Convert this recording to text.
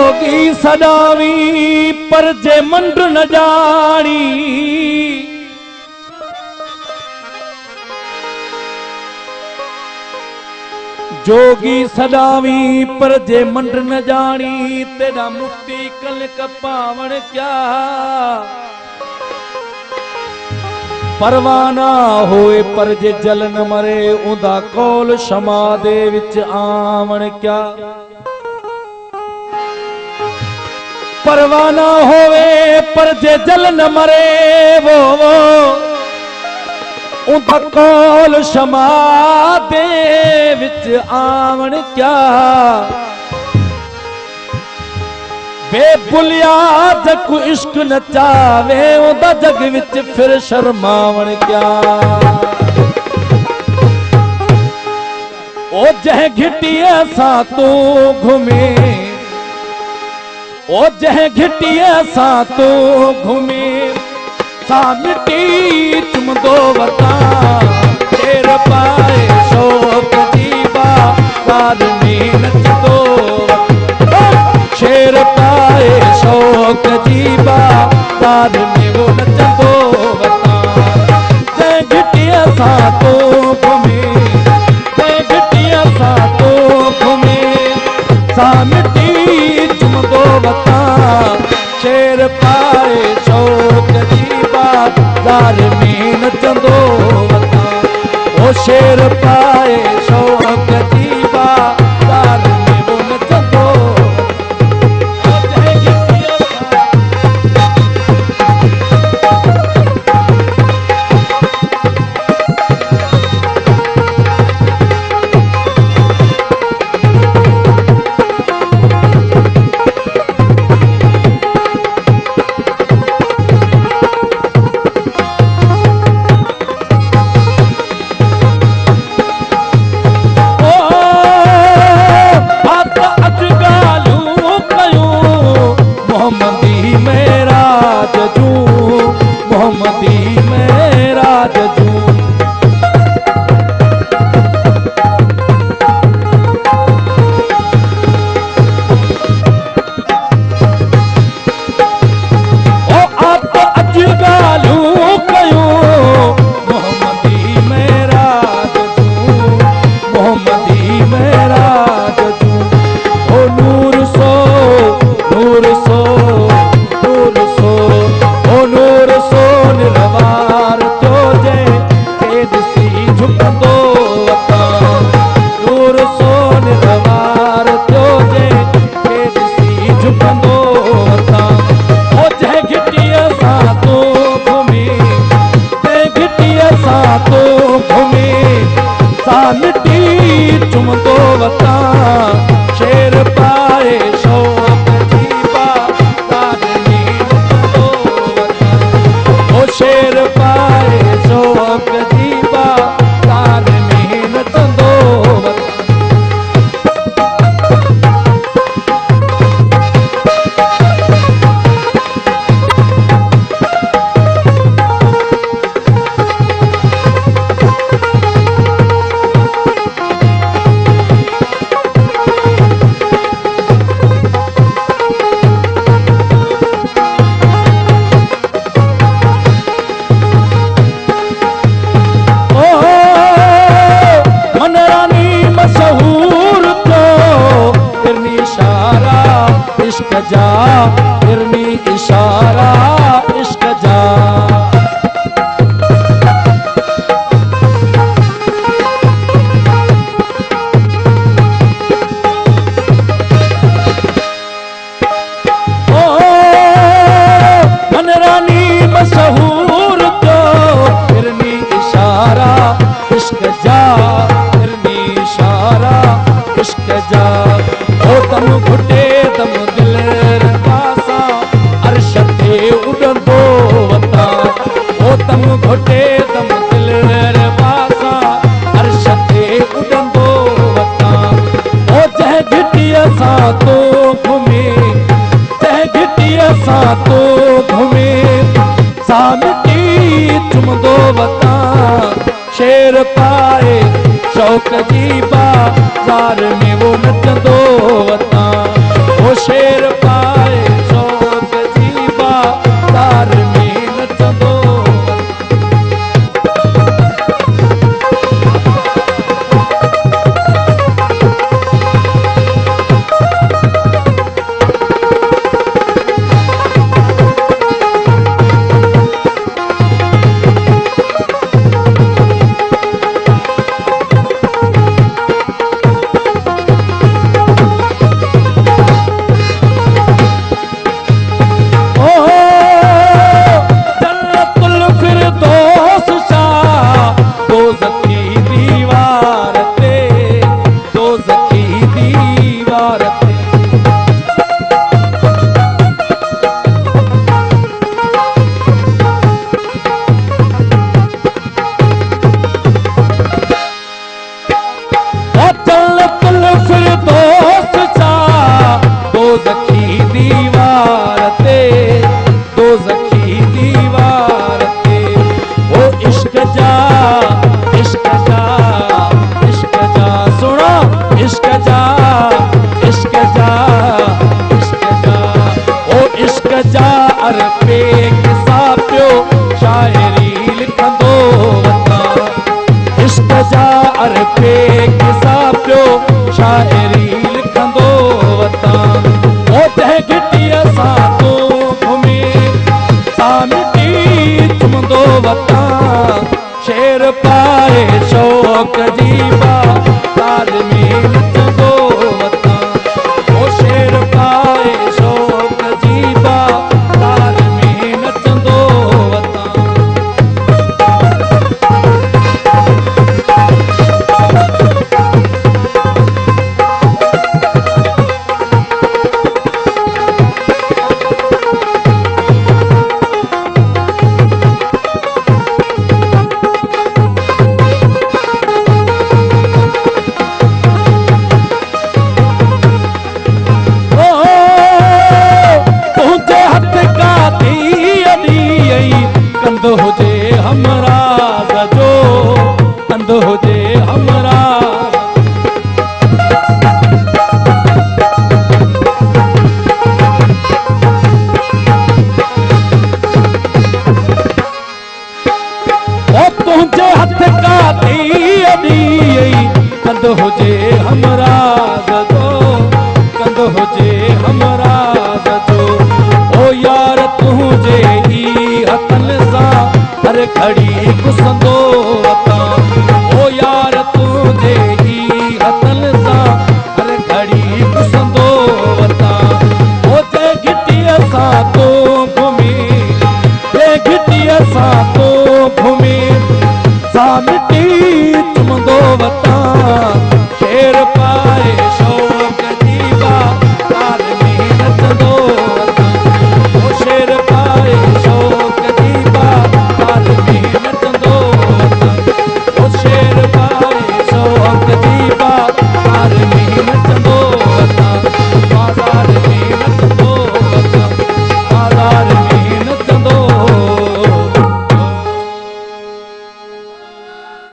जोगी सदावी पर जे मंड न जानी, जोगी सदावी पर जे मंड न जानी, तेरा मुक्ति कलक पावण क्या। परवाना होए पर जे जल न मरे, उदा कौल क्षमा दे विच आवण क्या। परवाना होवे पर जे जल न मरे, वो उदा कौल क्षमा दे विच आवण क्या। बेबुलिया जकु इश्क न चावे, उदा जग विच फिर शर्मावण क्या। ओ जह घिटिया सा तू घूमे, ओ जह घिटिया सा तू घूमे, सा मिट्टी तुम दो वता। शेर पाए शोक जीवा बाद में नच दो, शेर पाए शोक जीवा बाद में वो नच दो वता। जय घिटिया सा तो घूमे, जय घिटिया सा तो घूमे, सा मिट्टी तुम दो वता। शेर पाए शोक जीवा दार में नच दो वता। ओ शेर पाए शोक जीवा दार में वो नच दो। तुम दो वता। शेर पाए शोक जीवा दार में नच दो वता। ओ शेर पाए शोक जीवा दार में नच दो वता। इश्क जा फिरनी इशारा इश्क जा। ओ मनरानी मशहूर तो फिरनी इशारा इश्क जा, फिरनी इशारा इश्क जा। ओ तम घुटे तम उड़ंदो वता। ओ तम घोटे तम दिल पासा अर्श ते उड़ंदो वता। ओ जह घिटिया सा तो घूमे, जह घिटिया सा तो घूमे, सा मिट्टी तुम दो वता। शेर पाए शौक जीवा दार में वो नच दो वता। ओ शेर अरबे किसा पियो शाइरी लिखंदो वता इश्क जा अरबे किसा पियो शाइरी लिखंदो वता ओ तंहिं घिटीअ सां तूं घुमी सामिटी चुमंदो वता शेर पाए शौक़ जी बाज़ार में नचंदो वता ओ शेर पाए शौक़ जी बाज़ार में नचंदो वता कंद हुजे हमराज़ जो कंद हुजे हमराज़ ओ तुंहिंजे हथ का दी कंद हुजे हमराज़ जो कंद हुजे हमराज़ जो ओ यार तुंहिंजे हथन सां हर घड़ी घुसंदो